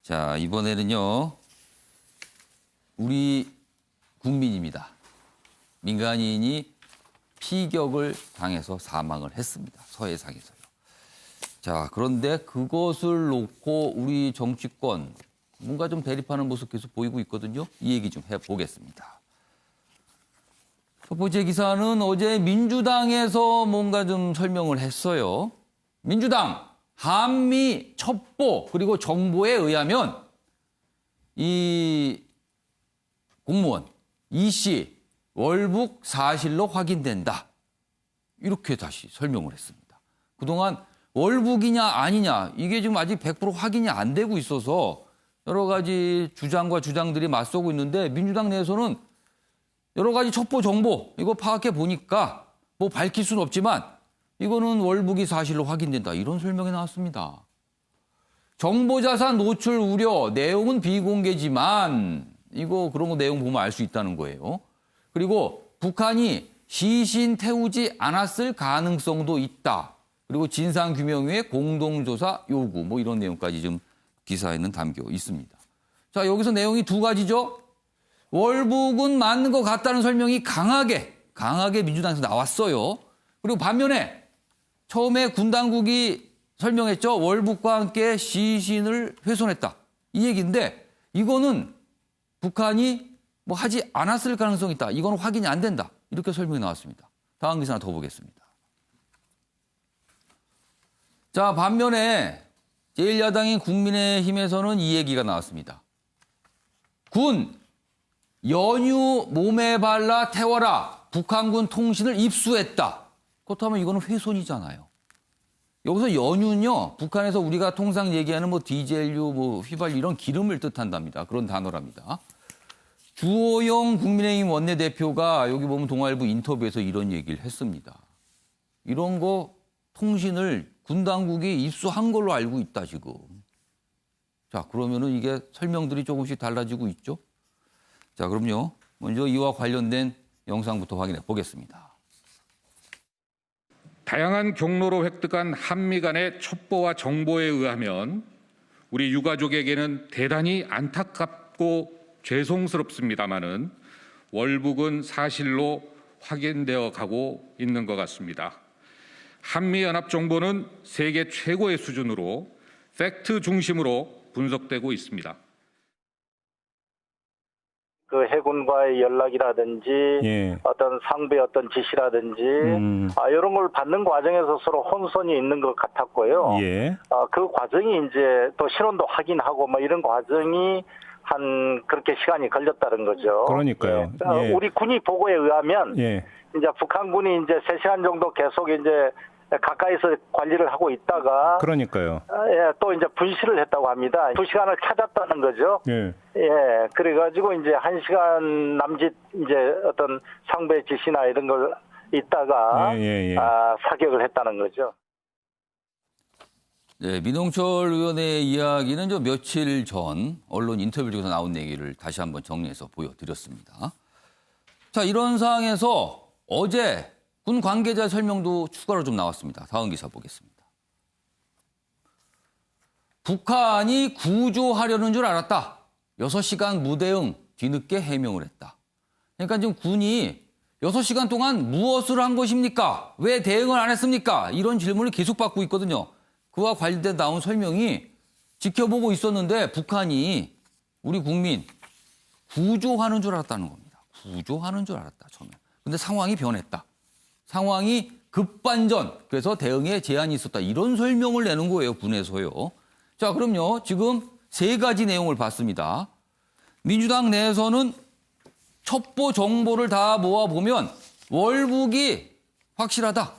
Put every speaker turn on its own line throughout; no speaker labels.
자, 이번에는요, 우리 국민입니다. 민간인이 피격을 당해서 사망을 했습니다. 서해상에서요. 자, 그런데 그것을 놓고 우리 정치권 뭔가 좀 대립하는 모습 계속 보이고 있거든요. 이 얘기 좀 해보겠습니다. 첫 번째 기사는 어제 민주당에서 뭔가 좀 설명을 했어요. 민주당 한미 첩보 그리고 정보에 의하면 이 공무원 이 씨 월북 사실로 확인된다. 이렇게 다시 설명을 했습니다. 그동안 월북이냐 아니냐 이게 지금 아직 100% 확인이 안 되고 있어서 여러 가지 주장과 주장들이 맞서고 있는데 민주당 내에서는 여러 가지 첩보 정보 이거 파악해 보니까 뭐 밝힐 수는 없지만 이거는 월북이 사실로 확인된다. 이런 설명이 나왔습니다. 정보자산 노출 우려, 내용은 비공개지만 이거 그런 거 내용 보면 알 수 있다는 거예요. 그리고 북한이 시신 태우지 않았을 가능성도 있다. 그리고 진상규명위에 공동조사 요구 뭐 이런 내용까지 좀 기사에는 담겨 있습니다. 자, 여기서 내용이 두 가지죠. 월북은 맞는 것 같다는 설명이 강하게 민주당에서 나왔어요. 그리고 반면에 처음에 군 당국이 설명했죠. 월북과 함께 시신을 훼손했다. 이 얘기인데 이거는 북한이 뭐 하지 않았을 가능성이 있다. 이건 확인이 안 된다. 이렇게 설명이 나왔습니다. 다음 기사 하나 더 보겠습니다. 자, 반면에 제1야당인 국민의힘에서는 이 얘기가 나왔습니다. 군, 연유 몸에 발라 태워라. 북한군 통신을 입수했다. 그렇다면 이거는 훼손이잖아요. 여기서 연유는요, 북한에서 우리가 통상 얘기하는 뭐 디젤유, 뭐 휘발유 이런 기름을 뜻한답니다. 그런 단어랍니다. 주호영 국민의힘 원내대표가 여기 보면 동아일보 인터뷰에서 이런 얘기를 했습니다. 이런 거 통신을 군 당국이 입수한 걸로 알고 있다, 지금. 자, 그러면은 이게 설명들이 조금씩 달라지고 있죠? 자, 그럼요. 먼저 이와 관련된 영상부터 확인해 보겠습니다.
다양한 경로로 획득한 한미 간의 첩보와 정보에 의하면 우리 유가족에게는 대단히 안타깝고 죄송스럽습니다마는 월북은 사실로 확인되어 가고 있는 것 같습니다. 한미연합정보는 세계 최고의 수준으로 팩트 중심으로 분석되고 있습니다.
그 해군과의 연락이라든지
예.
어떤 상부의 어떤 지시라든지 이런 걸 받는 과정에서 서로 혼선이 있는 것 같았고요.
예.
그 과정이 이제 또 신원도 확인하고 뭐 이런 과정이 한 그렇게 시간이 걸렸다는 거죠.
그러니까요.
예.
예.
우리 군이 보고에 의하면
예.
이제 북한군이 이제 3시간 정도 계속 이제 가까이서 관리를 하고 있다가
그러니까요.
예, 또 이제 분실을 했다고 합니다. 2시간을 찾았다는 거죠.
예.
예, 그래가지고 이제 1시간 남짓 이제 어떤 상부의 지시나 이런 걸 있다가 사격을 했다는 거죠.
네, 민홍철 의원의 이야기는 저 며칠 전 언론 인터뷰 중에서 나온 얘기를 다시 한번 정리해서 보여드렸습니다. 자, 이런 상황에서 어제 군 관계자 설명도 추가로 좀 나왔습니다. 다음 기사 보겠습니다. 북한이 구조하려는 줄 알았다. 6시간 무대응 뒤늦게 해명을 했다. 그러니까 지금 군이 6시간 동안 무엇을 한 것입니까? 왜 대응을 안 했습니까? 이런 질문을 계속 받고 있거든요. 그와 관련된 나온 설명이 지켜보고 있었는데 북한이 우리 국민 구조하는 줄 알았다는 겁니다. 구조하는 줄 알았다, 처음에. 근데 상황이 변했다. 상황이 급반전, 그래서 대응에 제한이 있었다. 이런 설명을 내는 거예요, 군에서요. 자, 그럼요. 지금 3가지 내용을 봤습니다. 민주당 내에서는 첩보 정보를 다 모아보면 월북이 확실하다.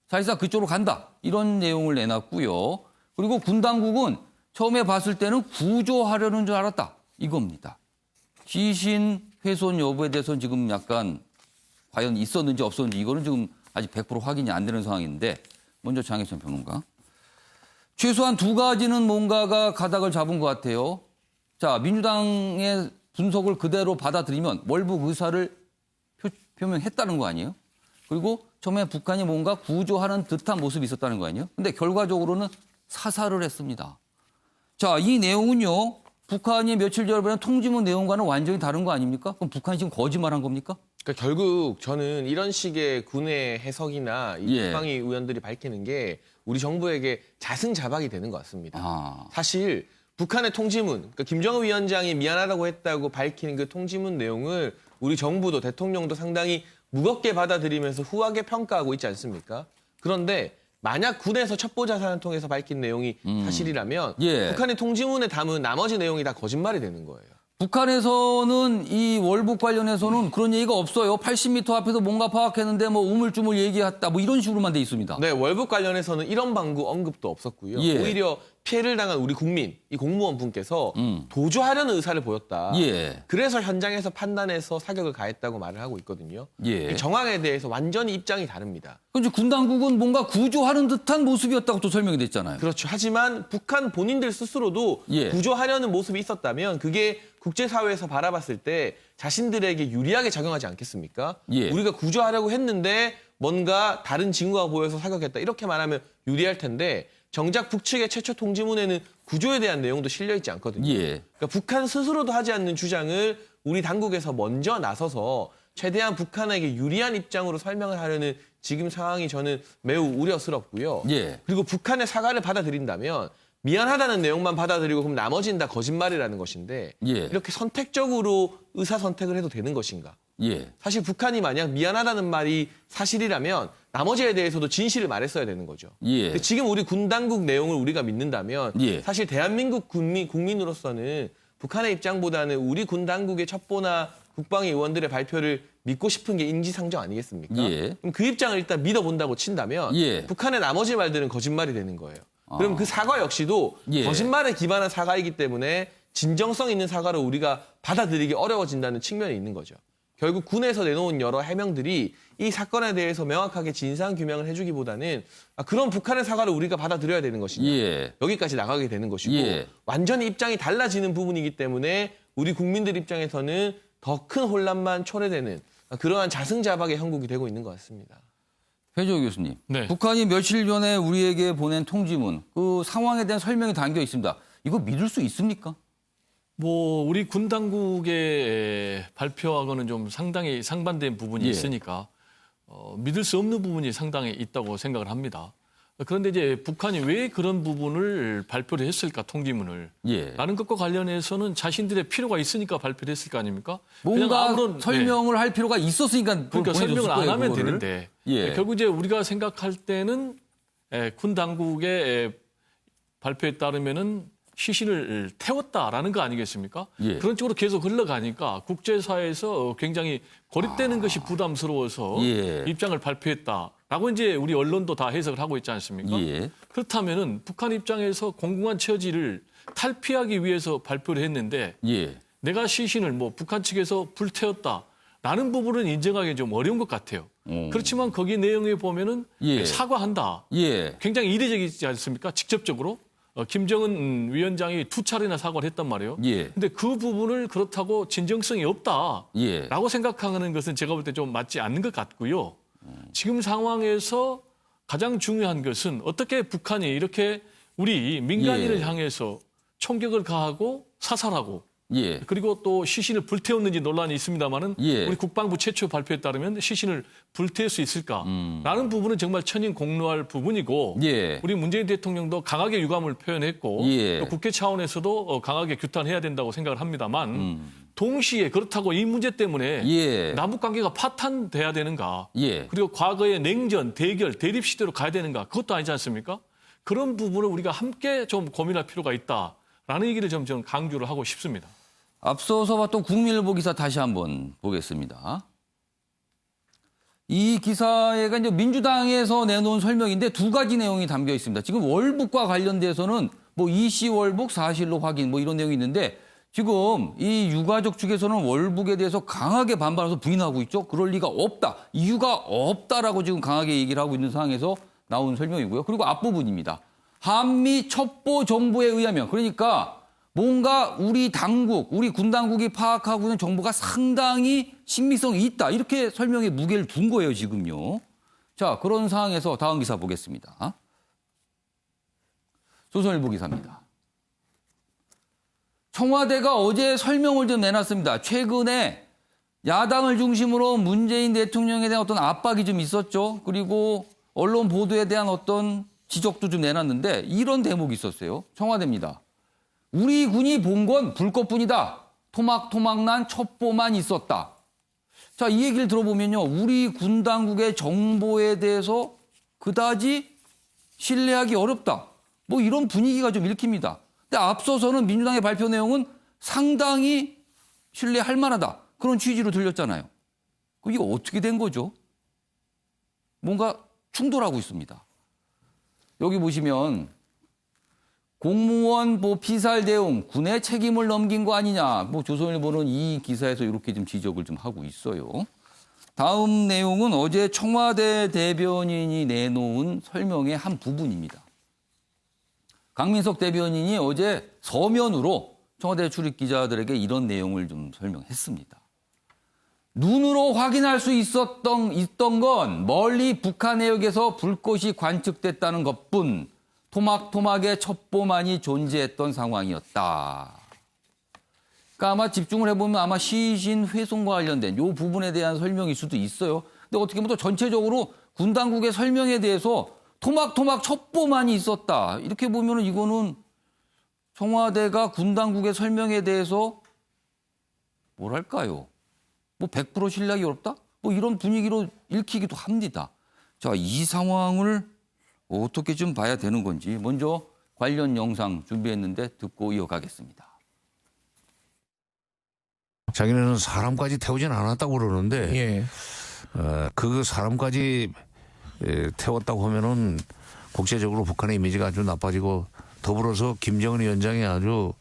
사실상 그쪽으로 간다. 이런 내용을 내놨고요. 그리고 군 당국은 처음에 봤을 때는 구조하려는 줄 알았다. 이겁니다. 시신 훼손 여부에 대해서는 지금 약간 과연 있었는지 없었는지 이거는 지금 아직 100% 확인이 안 되는 상황인데 먼저 장혜천 평론가. 최소한 2가지는 뭔가가 가닥을 잡은 것 같아요. 자, 민주당의 분석을 그대로 받아들이면 월북 의사를 표명했다는 거 아니에요? 그리고 처음에 북한이 뭔가 구조하는 듯한 모습이 있었다는 거 아니에요? 근데 결과적으로는 사살을 했습니다. 자, 이 내용은요. 북한이 며칠 전에 통지문 내용과는 완전히 다른 거 아닙니까? 그럼 북한이 지금 거짓말한 겁니까?
그러니까 결국 저는 이런 식의 군의 해석이나 이
예.
국방위 의원들이 밝히는 게 우리 정부에게 자승자박이 되는 것 같습니다.
아.
사실 북한의 통지문, 그러니까 김정은 위원장이 미안하다고 했다고 밝히는 그 통지문 내용을 우리 정부도 대통령도 상당히 무겁게 받아들이면서 후하게 평가하고 있지 않습니까? 그런데 만약 군에서 첩보 자산을 통해서 밝힌 내용이 사실이라면
예.
북한의 통지문에 담은 나머지 내용이 다 거짓말이 되는 거예요.
북한에서는 이 월북 관련해서는 그런 얘기가 없어요. 80m 앞에서 뭔가 파악했는데 뭐 우물쭈물 얘기했다. 뭐 이런 식으로만 돼 있습니다.
네, 월북 관련해서는 이런 방구 언급도 없었고요.
예.
오히려 피해를 당한 우리 국민, 이 공무원분께서 도주하려는 의사를 보였다.
예.
그래서 현장에서 판단해서 사격을 가했다고 말을 하고 있거든요.
예.
이 정황에 대해서 완전히 입장이 다릅니다.
그런데 군 당국은 뭔가 구조하는 듯한 모습이었다고 또 설명이 됐잖아요.
그렇죠. 하지만 북한 본인들 스스로도
예.
구조하려는 모습이 있었다면 그게 국제사회에서 바라봤을 때 자신들에게 유리하게 작용하지 않겠습니까?
예.
우리가 구조하려고 했는데 뭔가 다른 징후가 보여서 사격했다. 이렇게 말하면 유리할 텐데 정작 북측의 최초 통지문에는 구조에 대한 내용도 실려 있지 않거든요.
예.
그러니까 북한 스스로도 하지 않는 주장을 우리 당국에서 먼저 나서서 최대한 북한에게 유리한 입장으로 설명을 하려는 지금 상황이 저는 매우 우려스럽고요.
예.
그리고 북한의 사과를 받아들인다면 미안하다는 내용만 받아들이고 그럼 나머지는 다 거짓말이라는 것인데
예.
이렇게 선택적으로 의사선택을 해도 되는 것인가?
예.
사실 북한이 만약 미안하다는 말이 사실이라면 나머지에 대해서도 진실을 말했어야 되는 거죠.
예.
근데 지금 우리 군 당국 내용을 우리가 믿는다면
예.
사실 대한민국 국민으로서는 북한의 입장보다는 우리 군 당국의 첩보나 국방위 의원들의 발표를 믿고 싶은 게 인지상정 아니겠습니까?
예.
그럼 그 입장을 일단 믿어본다고 친다면
예.
북한의 나머지 말들은 거짓말이 되는 거예요. 그럼 그 사과 역시도
예.
거짓말에 기반한 사과이기 때문에 진정성 있는 사과를 우리가 받아들이기 어려워진다는 측면이 있는 거죠. 결국 군에서 내놓은 여러 해명들이 이 사건에 대해서 명확하게 진상 규명을 해주기보다는 그런 북한의 사과를 우리가 받아들여야 되는 것이냐.
예.
여기까지 나가게 되는 것이고
예.
완전히 입장이 달라지는 부분이기 때문에 우리 국민들 입장에서는 더 큰 혼란만 초래되는 그러한 자승자박의 형국이 되고 있는 것 같습니다.
배재호 교수님.
네.
북한이 며칠 전에 우리에게 보낸 통지문, 그 상황에 대한 설명이 담겨 있습니다. 이거 믿을 수 있습니까?
뭐 우리 군 당국의 발표하고는 좀 상당히 상반된 부분이
예.
있으니까 믿을 수 없는 부분이 상당히 있다고 생각을 합니다. 그런데 이제 북한이 왜 그런 부분을 발표를 했을까, 통지문을.
예.
라는 것과 관련해서는 자신들의 필요가 있으니까 발표를 했을 거 아닙니까?
뭔가
그냥 아무런,
설명을 할 필요가 있었으니까
그러니까
보내줬을
설명을 안
거예요,
하면
그거를.
되는데
예.
결국 이제 우리가 생각할 때는 군 당국의 발표에 따르면은 시신을 태웠다라는 거 아니겠습니까?
예.
그런 쪽으로 계속 흘러가니까 국제사회에서 굉장히 고립되는 것이 부담스러워서
예.
입장을 발표했다라고 이제 우리 언론도 다 해석을 하고 있지 않습니까?
예.
그렇다면은 북한 입장에서 공공한 처지를 탈피하기 위해서 발표를 했는데
예.
내가 시신을 뭐 북한 측에서 불태웠다라는 부분은 인정하기 좀 어려운 것 같아요. 그렇지만 거기 내용에 보면은
예.
사과한다.
예.
굉장히 이례적이지 않습니까? 직접적으로. 김정은 위원장이 2차례나 사과를 했단 말이에요.
예.
근데 그 부분을 그렇다고 진정성이 없다라고
예.
생각하는 것은 제가 볼 때 좀 맞지 않는 것 같고요. 지금 상황에서 가장 중요한 것은 어떻게 북한이 이렇게 우리 민간인을
예.
향해서 총격을 가하고 사살하고
예.
그리고 또 시신을 불태웠는지 논란이 있습니다만은
예.
우리 국방부 최초 발표에 따르면 시신을 불태울 수 있을까라는 부분은 정말 천인공노할 부분이고
예.
우리 문재인 대통령도 강하게 유감을 표현했고
예.
또 국회 차원에서도 강하게 규탄해야 된다고 생각을 합니다만 동시에 그렇다고 이 문제 때문에
예.
남북 관계가 파탄돼야 되는가?
예.
그리고 과거의 냉전, 대결, 대립 시대로 가야 되는가? 그것도 아니지 않습니까? 그런 부분을 우리가 함께 좀 고민할 필요가 있다라는 얘기를 좀 저는 강조를 하고 싶습니다.
앞서서 봤던 국민일보 기사 다시 한번 보겠습니다. 이 기사가 이제 민주당에서 내놓은 설명인데 두 가지 내용이 담겨 있습니다. 지금 월북과 관련돼서는 뭐 이시 월북 사실로 확인 뭐 이런 내용이 있는데 지금 이 유가족 측에서는 월북에 대해서 강하게 반발해서 부인하고 있죠. 그럴 리가 없다. 이유가 없다라고 지금 강하게 얘기를 하고 있는 상황에서 나온 설명이고요. 그리고 앞부분입니다. 한미 첩보 정보에 의하면 그러니까 뭔가 우리 당국, 우리 군 당국이 파악하고 있는 정보가 상당히 신빙성이 있다. 이렇게 설명에 무게를 둔 거예요, 지금요. 자, 그런 상황에서 다음 기사 보겠습니다. 조선일보 기사입니다. 청와대가 어제 설명을 좀 내놨습니다. 최근에 야당을 중심으로 문재인 대통령에 대한 어떤 압박이 좀 있었죠. 그리고 언론 보도에 대한 어떤 지적도 좀 내놨는데 이런 대목이 있었어요. 청와대입니다. 우리 군이 본 건 불꽃뿐이다. 토막토막난 첩보만 있었다. 자, 이 얘기를 들어보면요. 우리 군 당국의 정보에 대해서 그다지 신뢰하기 어렵다. 뭐 이런 분위기가 좀 읽힙니다. 근데 앞서서는 민주당의 발표 내용은 상당히 신뢰할 만하다. 그런 취지로 들렸잖아요. 그럼 이거 어떻게 된 거죠? 뭔가 충돌하고 있습니다. 여기 보시면 공무원 피살 대응, 군의 책임을 넘긴 거 아니냐. 뭐 조선일보는 이 기사에서 이렇게 좀 지적을 좀 하고 있어요. 다음 내용은 어제 청와대 대변인이 내놓은 설명의 한 부분입니다. 강민석 대변인이 어제 서면으로 청와대 출입 기자들에게 이런 내용을 좀 설명했습니다. 눈으로 확인할 수 있던 건 멀리 북한 해역에서 불꽃이 관측됐다는 것뿐 토막토막의 첩보만이 존재했던 상황이었다. 그러니까 아마 집중을 해보면 아마 시신 훼손과 관련된 이 부분에 대한 설명일 수도 있어요. 근데 어떻게 보면 또 전체적으로 군 당국의 설명에 대해서 토막토막 첩보만이 있었다. 이렇게 보면은 이거는 청와대가 군 당국의 설명에 대해서 뭐랄까요? 뭐 100% 신뢰하기 어렵다? 뭐 이런 분위기로 읽히기도 합니다. 자, 이 상황을 어떻게 좀 봐야 되는 건지 먼저 관련 영상 준비했는데 듣고 이어가겠습니다.
자기네는 사람까지 태우진 않았다고 그러는데
예.
그 사람까지 태웠다고 하면은 국제적으로 북한의 이미지가 아주 나빠지고 더불어서 김정은 위원장이 아주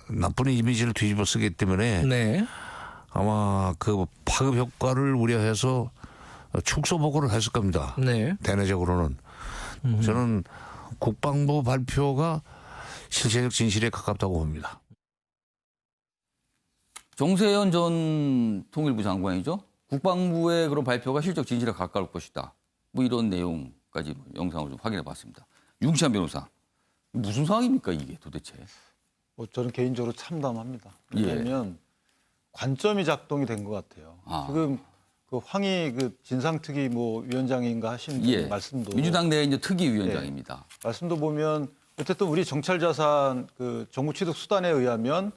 나쁜 이미지를 뒤집어 쓰기 때문에
네.
아마 그 파급 효과를 우려해서 축소 보고를 했을 겁니다.
네.
대내적으로는. 저는 국방부 발표가 실체적 진실에 가깝다고 봅니다.
정세현 전 통일부 장관이죠. 국방부의 그런 발표가 실적 진실에 가까울 것이다. 뭐 이런 내용까지 영상을 좀 확인해 봤습니다. 윤기찬 변호사, 무슨 상황입니까 이게 도대체?
저는 개인적으로 참담합니다.
예.
왜냐하면 관점이 작동이 된 것 같아요. 지금 그 황희 진상특위 위원장인가 하신 분 말씀도
민주당 내 이제 특위위원장입니다.
말씀도 보면 어쨌든 우리 정찰자산 정부 취득 수단에 의하면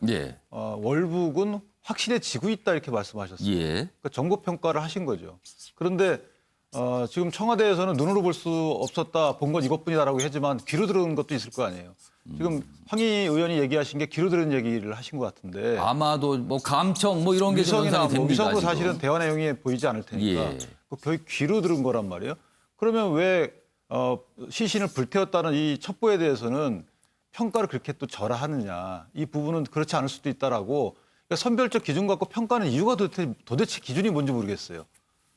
월북은 확실해지고 있다 이렇게 말씀하셨어요. 그러니까 정보 평가를 하신 거죠. 그런데 지금 청와대에서는 눈으로 볼 수 없었다, 본 건 이것뿐이다라고 하지만 귀로 들은 것도 있을 거 아니에요. 지금 황희 의원이 얘기하신 게 귀로 들은 얘기를 하신 것 같은데
아마도 뭐 감청 뭐 이런 게
위성이나
됩니다.
위성도
지금.
사실은 대화 내용이 보이지 않을 테니까 거의 귀로 들은 거란 말이에요. 그러면 왜 시신을 불태웠다는 이 첩보에 대해서는 평가를 그렇게 또 절하하느냐. 이 부분은 그렇지 않을 수도 있다라고 그러니까 선별적 기준 갖고 평가하는 이유가 도대체 기준이 뭔지 모르겠어요.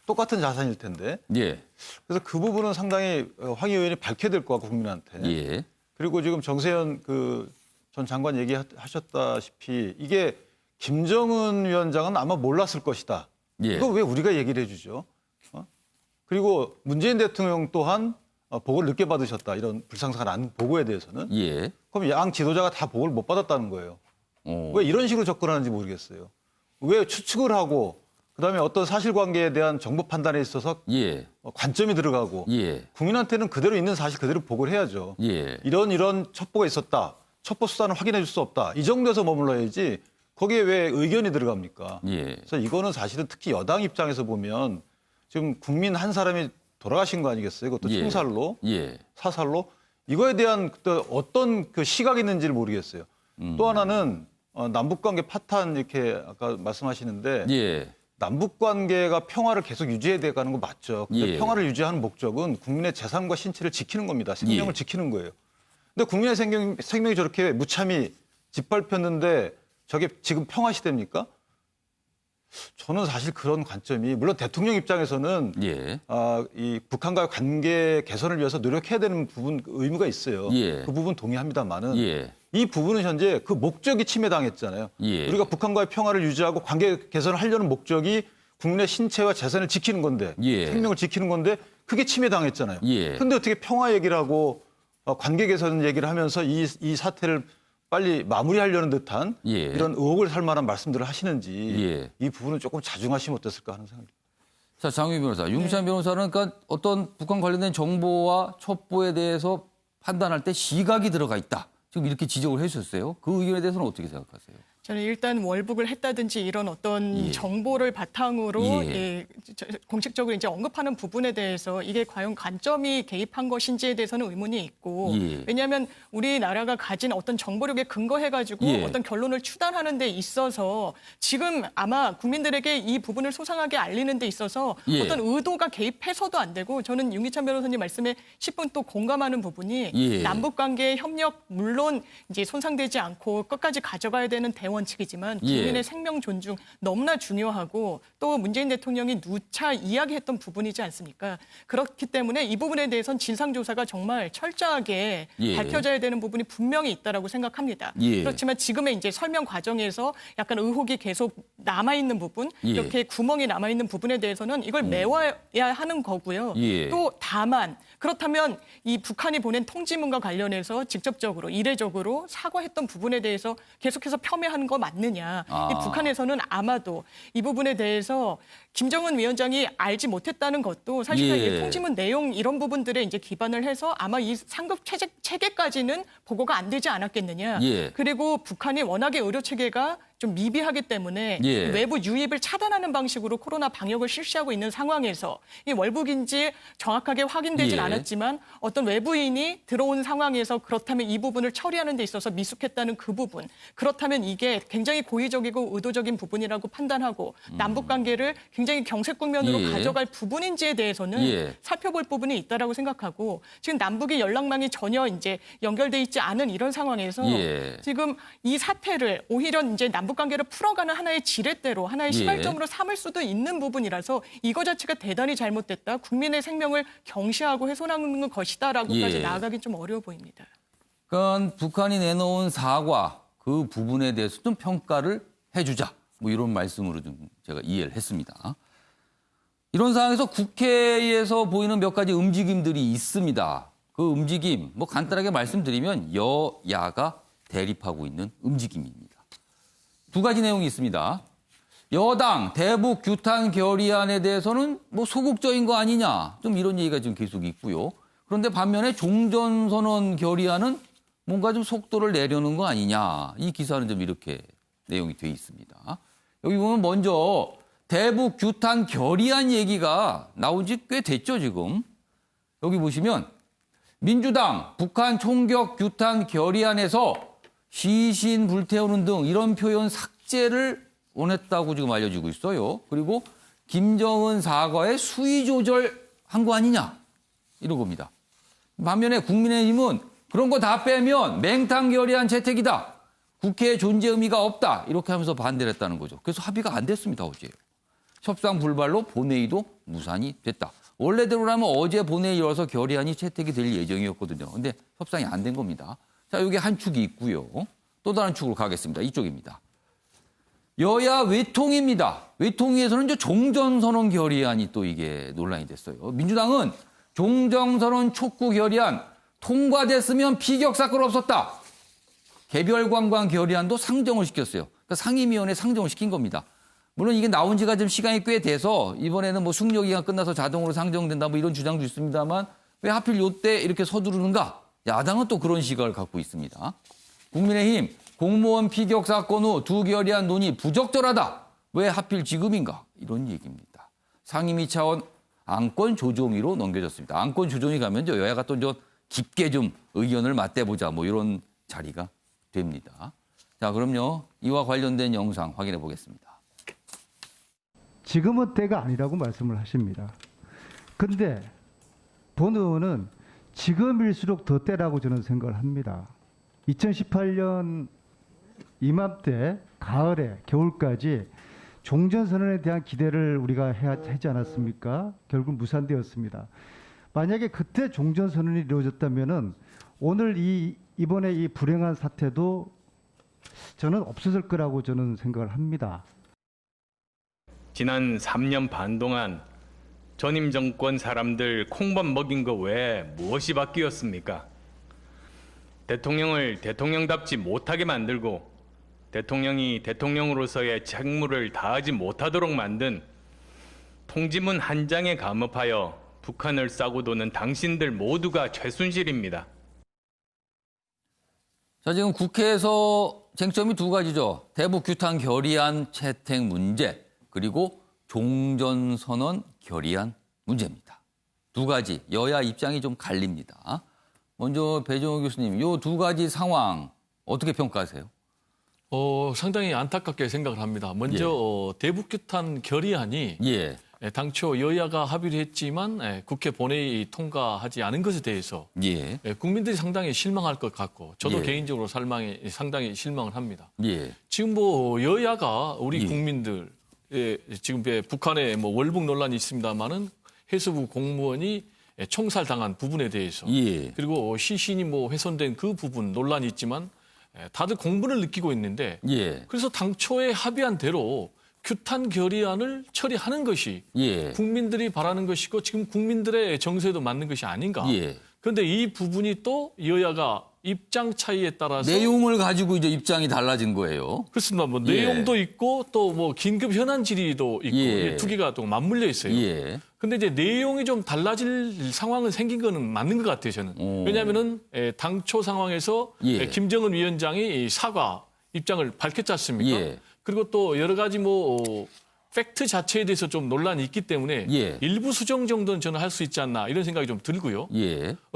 똑같은 자산일 텐데. 그래서 그 부분은 상당히 황희 의원이 밝혀야 될 것 같고 국민한테. 그리고 지금 정세현 전 장관 얘기하셨다시피 이게 김정은 위원장은 아마 몰랐을 것이다. 이거 왜 우리가 얘기를 해주죠? 그리고 문재인 대통령 또한 보고를 늦게 받으셨다. 이런 불상사한 보고에 대해서는. 그럼 양 지도자가 다 보고를 못 받았다는 거예요. 왜 이런 식으로 접근하는지 모르겠어요. 왜 추측을 하고 그다음에 어떤 사실관계에 대한 정보 판단에 있어서 관점이 들어가고 국민한테는 그대로 있는 사실 그대로 보고를 해야죠. 이런 첩보가 있었다. 첩보 수단을 확인해 줄 수 없다. 이 정도에서 머물러야지 거기에 왜 의견이 들어갑니까? 그래서 이거는 사실은 특히 여당 입장에서 보면 지금 국민 한 사람이 돌아가신 거 아니겠어요? 그것도 총살로, 사살로. 이거에 대한 어떤 시각이 있는지를 모르겠어요. 또 하나는 남북관계 파탄 이렇게 아까 말씀하시는데 남북관계가 평화를 계속 유지해야 돼가는 거 맞죠. 근데 평화를 유지하는 목적은 국민의 재산과 신체를 지키는 겁니다. 생명을 지키는 거예요. 근데 국민의 생명이 저렇게 무참히 짓밟혔는데 저게 지금 평화 시대입니까? 저는 사실 그런 관점이 물론 대통령 입장에서는 이 북한과의 관계 개선을 위해서 노력해야 되는 부분 의무가 있어요. 그 부분 동의합니다만은 이 부분은 현재 그 목적이 침해당했잖아요. 우리가 북한과의 평화를 유지하고 관계 개선을 하려는 목적이 국민의 신체와 재산을 지키는 건데 생명을 지키는 건데 그게 침해당했잖아요. 그런데 어떻게 평화 얘기를 하고 관계 개선 얘기를 하면서 이 사태를 빨리 마무리하려는 듯한
예.
이런 의혹을 살 만한 말씀들을 하시는지
예.
이 부분은 조금 자중하시면 어땠을까 하는 생각이 듭니다.
자, 장유미 변호사. 윤기찬 변호사는 그러니까 어떤 북한 관련된 정보와 첩보에 대해서 판단할 때 시각이 들어가 있다. 지금 이렇게 지적을 해 주셨어요. 그 의견에 대해서는 어떻게 생각하세요?
저는 일단 월북을 했다든지 이런 어떤
예.
정보를 바탕으로
예.
공식적으로 이제 언급하는 부분에 대해서 이게 과연 관점이 개입한 것인지에 대해서는 의문이 있고
예.
왜냐하면 우리나라가 가진 어떤 정보력에 근거해가지고
예.
어떤 결론을 추단하는 데 있어서 지금 아마 국민들에게 이 부분을 소상하게 알리는 데 있어서
예.
어떤 의도가 개입해서도 안 되고 저는 윤기찬 변호사님 말씀에 10분 또 공감하는 부분이
예.
남북 관계 협력 물론 이제 손상되지 않고 끝까지 가져가야 되는 대원칙이지만 국민의
예.
생명 존중 너무나 중요하고 또 문재인 대통령이 누차 이야기했던 부분이지 않습니까? 그렇기 때문에 이 부분에 대해서는 진상조사가 정말 철저하게
예.
밝혀져야 되는 부분이 분명히 있다라고 생각합니다.
예.
그렇지만 지금의 이제 설명 과정에서 약간 의혹이 계속 남아있는 부분,
예.
이렇게 구멍이 남아있는 부분에 대해서는 이걸 메워야 하는 거고요.
예.
또 다만 그렇다면 이 북한이 보낸 통지문과 관련해서 직접적으로 이례적으로 사과했던 부분에 대해서 계속해서 폄훼하는 거 맞느냐.
아.
이 북한에서는 아마도 이 부분에 대해서 김정은 위원장이 알지 못했다는 것도 사실은
예.
이 통지문 내용 이런 부분들에 이제 기반을 해서 아마 이 상급 체계까지는 보고가 안 되지 않았겠느냐.
예.
그리고 북한이 워낙에 의료 체계가 좀 미비하기 때문에
예.
외부 유입을 차단하는 방식으로 코로나 방역을 실시하고 있는 상황에서 이 월북인지 정확하게 확인되진
예.
않았지만 어떤 외부인이 들어온 상황에서 그렇다면 이 부분을 처리하는 데 있어서 미숙했다는 그 부분 그렇다면 이게 굉장히 고의적이고 의도적인 부분이라고 판단하고 남북 관계를 굉장히 경색 국면으로
예.
가져갈 부분인지에 대해서는
예.
살펴볼 부분이 있다라고 생각하고 지금 남북의 연락망이 전혀 이제 연결돼 있지 않은 이런 상황에서
예.
지금 이 사태를 오히려 이제 남북 관계를 풀어가는 하나의 지렛대로 하나의
예.
시발점으로 삼을 수도 있는 부분이라서 이거 자체가 대단히 잘못됐다. 국민의 생명을 경시하고 훼손하는 것이다라고까지
예.
나아가긴 좀 어려워 보입니다.
그러니까 북한이 내놓은 사과 그 부분에 대해서 좀 평가를 해주자. 뭐 이런 말씀으로 좀 제가 이해를 했습니다. 이런 상황에서 국회에서 보이는 몇 가지 움직임들이 있습니다. 그 움직임 뭐 간단하게 말씀드리면 여야가 대립하고 있는 움직임입니다. 두 가지 내용이 있습니다. 여당 대북 규탄 결의안에 대해서는 뭐 소극적인 거 아니냐 좀 이런 얘기가 지금 계속 있고요. 그런데 반면에 종전선언 결의안은 뭔가 좀 속도를 내려는 거 아니냐 이 기사는 좀 이렇게 내용이 돼 있습니다. 여기 보면 먼저 대북 규탄 결의안 얘기가 나온 지 꽤 됐죠 지금. 여기 보시면 민주당 북한 총격 규탄 결의안에서 시신 불태우는 등 이런 표현 삭제를 원했다고 지금 알려지고 있어요. 그리고 김정은 사과에 수위 조절한 거 아니냐 이런 겁니다. 반면에 국민의힘은 그런 거 다 빼면 맹탕 결의안 채택이다. 국회의 존재 의미가 없다. 이렇게 하면서 반대를 했다는 거죠. 그래서 합의가 안 됐습니다. 어제. 협상 불발로 본회의도 무산이 됐다. 원래대로라면 어제 본회의 열어서 결의안이 채택이 될 예정이었거든요. 근데 협상이 안 된 겁니다. 자, 여기 한 축이 있고요. 또 다른 축으로 가겠습니다. 이쪽입니다. 여야 외통입니다. 외통위에서는 이제 종전선언 결의안이 또 이게 논란이 됐어요. 민주당은 종전선언 촉구 결의안 통과됐으면 피격 사건 없었다. 개별관광 결의안도 상정을 시켰어요. 그러니까 상임위원회 상정을 시킨 겁니다. 물론 이게 나온 지가 좀 시간이 꽤 돼서 이번에는 뭐 숙려기간 끝나서 자동으로 상정된다 뭐 이런 주장도 있습니다만 왜 하필 요때 이렇게 서두르는가? 야당은 또 그런 시각을 갖고 있습니다. 국민의힘 공무원 피격 사건 후 두 결의안 논의 부적절하다. 왜 하필 지금인가? 이런 얘기입니다. 상임위 차원 안건 조정위로 넘겨졌습니다. 안건 조정위 가면 여야가 또 깊게 좀 의견을 맞대보자 뭐 이런 자리가 됩니다. 자, 그럼요. 이와 관련된 영상 확인해 보겠습니다.
지금은 때가 아니라고 말씀을 하십니다. 근데 본 의원은 지금일수록 더 때라고 저는 생각을 합니다. 2018년 이맘때, 가을에, 겨울까지 종전선언에 대한 기대를 우리가 하지 않았습니까? 결국 무산되었습니다. 만약에 그때 종전선언이 이루어졌다면은 오늘 이번에 이 불행한 사태도 저는 없었을 거라고 저는 생각을 합니다.
지난 3년 반 동안 전임 정권 사람들 콩밥 먹인 거 외에 무엇이 바뀌었습니까? 대통령을 대통령답지 못하게 만들고 대통령이 대통령으로서의 책무를 다하지 못하도록 만든 통지문 한 장에 감업하여 북한을 싸고 도는 당신들 모두가 최순실입니다.
자, 지금 국회에서 쟁점이 두 가지죠. 대북 규탄 결의안 채택 문제, 그리고 종전선언 결의안 문제입니다. 두 가지 여야 입장이 좀 갈립니다. 먼저 배정호 교수님, 이 두 가지 상황 어떻게 평가하세요?
상당히 안타깝게 생각을 합니다. 먼저 대북 규탄 결의안이 당초 여야가 합의를 했지만 국회 본회의 통과하지 않은 것에 대해서 국민들이 상당히 실망할 것 같고 저도 개인적으로 상당히 실망을 합니다. 지금 뭐 여야가 우리 국민들 지금 북한에 뭐 월북 논란이 있습니다만은 해수부 공무원이 총살당한 부분에 대해서 그리고 시신이 뭐 훼손된 그 부분 논란이 있지만 다들 공분을 느끼고 있는데 그래서 당초에 합의한 대로 규탄 결의안을 처리하는 것이 국민들이 바라는 것이고 지금 국민들의 정서에도 맞는 것이 아닌가. 그런데 이 부분이 또 여야가 입장 차이에 따라서
내용을 가지고 이제 입장이 달라진 거예요.
그렇습니다. 뭐 내용도 있고 또 뭐 긴급 현안 질의도 있고 두 개가 또 맞물려 있어요. 근데 이제 내용이 좀 달라질 상황은 생긴 거는 맞는 것 같아요, 저는. 왜냐하면은 당초 상황에서 김정은 위원장이 사과 입장을 밝혔지 않습니까? 그리고 또 여러 가지 뭐 팩트 자체에 대해서 좀 논란이 있기 때문에 일부 수정 정도는 저는 할 수 있지 않나 이런 생각이 좀 들고요.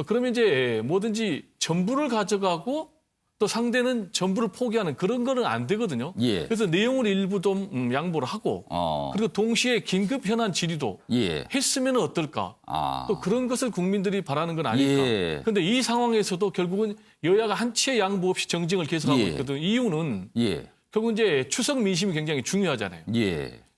그러면 이제 뭐든지 전부를 가져가고 또 상대는 전부를 포기하는 그런 거는 안 되거든요. 그래서 내용을 일부 좀 양보를 하고 그리고 동시에 긴급 현안 질의도 했으면 어떨까. 또 그런 것을 국민들이 바라는 건 아닐까. 그런데 이 상황에서도 결국은 여야가 한치의 양보 없이 정쟁을 계속하고 있거든요. 이유는 결국 이제 추석 민심이 굉장히 중요하잖아요.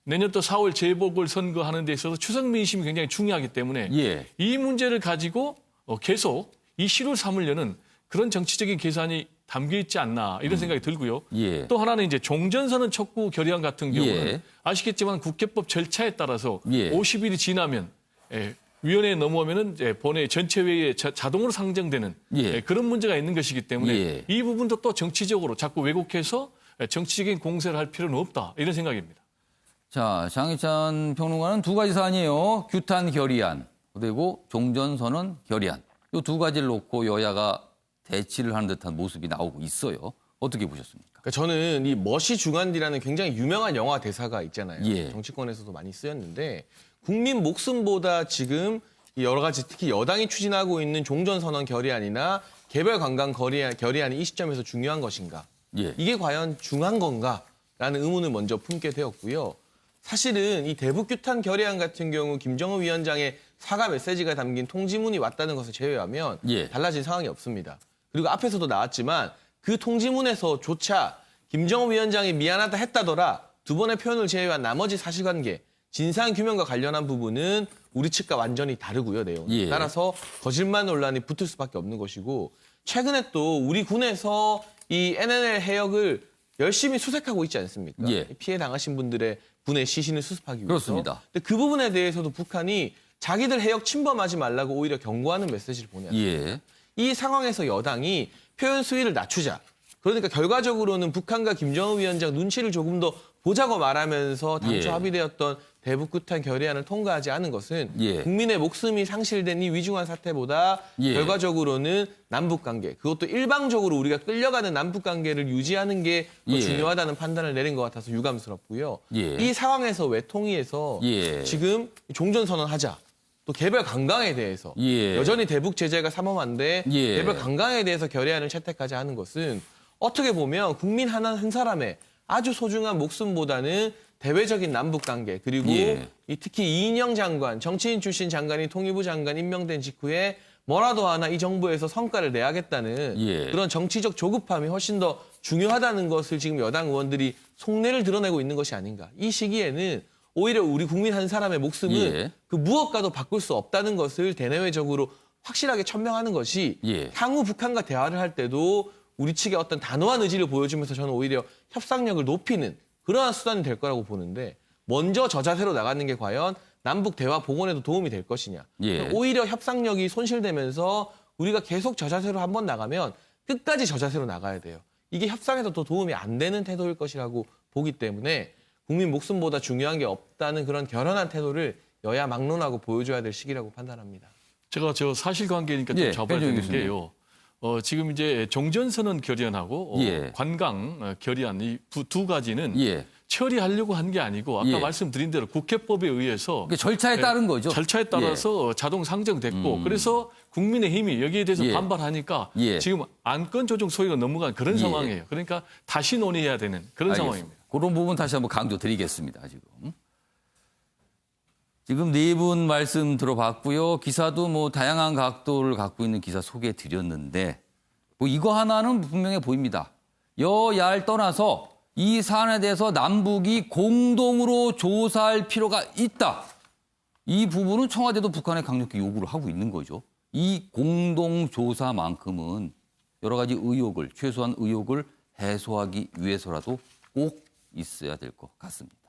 내년 또 4월 재보궐 선거하는 데 있어서 추석 민심이 굉장히 중요하기 때문에 이 문제를 가지고 계속 이슈를 삼으려는 그런 정치적인 계산이 담겨 있지 않나 이런 생각이 들고요. 또 하나는 이제 종전선언 촉구 결의안 같은 경우는 아시겠지만 국회법 절차에 따라서 50일이 지나면 위원회에 넘어오면은 본회의 전체 회의에 자동으로 상정되는 그런 문제가 있는 것이기 때문에 이 부분도 또 정치적으로 자꾸 왜곡해서 정치적인 공세를 할 필요는 없다 이런 생각입니다.
자, 장희찬 평론가는 두 가지 사안이에요. 규탄 결의안 그리고 종전선언 결의안. 이 두 가지를 놓고 여야가 대치를 하는 듯한 모습이 나오고 있어요. 어떻게 보셨습니까?
그러니까 저는 이 멋이 중한디라는 굉장히 유명한 영화 대사가 있잖아요. 정치권에서도 많이 쓰였는데 국민 목숨보다 지금 여러 가지 특히 여당이 추진하고 있는 종전선언 결의안이나 개별관광 결의안이 이 시점에서 중요한 것인가? 이게 과연 중요한 건가라는 의문을 먼저 품게 되었고요. 사실은 이 대북 규탄 결의안 같은 경우 김정은 위원장의 사과 메시지가 담긴 통지문이 왔다는 것을 제외하면 달라진 상황이 없습니다. 그리고 앞에서도 나왔지만 그 통지문에서조차 김정은 위원장이 미안하다 했다더라 두 번의 표현을 제외한 나머지 사실관계, 진상규명과 관련한 부분은 우리 측과 완전히 다르고요, 내용이. 따라서 거짓말 논란이 붙을 수밖에 없는 것이고 최근에 또 우리 군에서 이 NNL 해역을 열심히 수색하고 있지 않습니까? 피해 당하신 분들의 시신을 수습하기 위해서.
그렇습니다.
근데 그 부분에 대해서도 북한이 자기들 해역 침범하지 말라고 오히려 경고하는 메시지를 보내왔습니다. 이 상황에서 여당이 표현 수위를 낮추자. 그러니까 결과적으로는 북한과 김정은 위원장 눈치를 조금 더 보자고 말하면서 당초 합의되었던 대북 규탄 결의안을 통과하지 않은 것은 국민의 목숨이 상실된 이 위중한 사태보다 결과적으로는 남북관계, 그것도 일방적으로 우리가 끌려가는 남북관계를 유지하는 게 더 중요하다는 판단을 내린 것 같아서 유감스럽고요. 이 상황에서 외통위에서 지금 종전선언하자. 또 개별 관광에 대해서 여전히 대북 제재가 삼엄한데 개별 관광에 대해서 결의안을 채택하지 않은 것은 어떻게 보면 국민 한 사람의 아주 소중한 목숨보다는 대외적인 남북관계 그리고 특히 이인영 장관, 정치인 출신 장관이 통일부 장관 임명된 직후에 뭐라도 하나 이 정부에서 성과를 내야겠다는 그런 정치적 조급함이 훨씬 더 중요하다는 것을 지금 여당 의원들이 속내를 드러내고 있는 것이 아닌가. 이 시기에는 오히려 우리 국민 한 사람의 목숨은 그 무엇과도 바꿀 수 없다는 것을 대내외적으로 확실하게 천명하는 것이 향후 북한과 대화를 할 때도 우리 측의 어떤 단호한 의지를 보여주면서 저는 오히려 협상력을 높이는 그러한 수단이 될 거라고 보는데 먼저 저 자세로 나가는 게 과연 남북 대화 복원에도 도움이 될 것이냐. 오히려 협상력이 손실되면서 우리가 계속 저 자세로 한번 나가면 끝까지 저 자세로 나가야 돼요. 이게 협상에서도 도움이 안 되는 태도일 것이라고 보기 때문에 국민 목숨보다 중요한 게 없다는 그런 결연한 태도를 여야 막론하고 보여줘야 될 시기라고 판단합니다.
제가 저 사실관계니까 좀 잡아야 되는 게요. 지금 이제 종전선언 결의안하고 관광 결의안 이 두 가지는 처리하려고 한 게 아니고 아까 말씀드린 대로 국회법에 의해서
절차에 따른 거죠.
절차에 따라서 자동 상정됐고 그래서 국민의힘이 여기에 대해서 반발하니까 지금 안건 조정 소위가 넘어간 그런 상황이에요. 그러니까 다시 논의해야 되는 그런 상황입니다.
그런 부분 다시 한번 강조드리겠습니다. 지금 네 분 말씀 들어봤고요. 기사도 뭐 다양한 각도를 갖고 있는 기사 소개해 드렸는데 뭐 이거 하나는 분명해 보입니다. 여야를 떠나서 이 사안에 대해서 남북이 공동으로 조사할 필요가 있다. 이 부분은 청와대도 북한에 강력히 요구를 하고 있는 거죠. 이 공동조사만큼은 여러 가지 의혹을, 최소한 의혹을 해소하기 위해서라도 꼭 있어야 될 것 같습니다.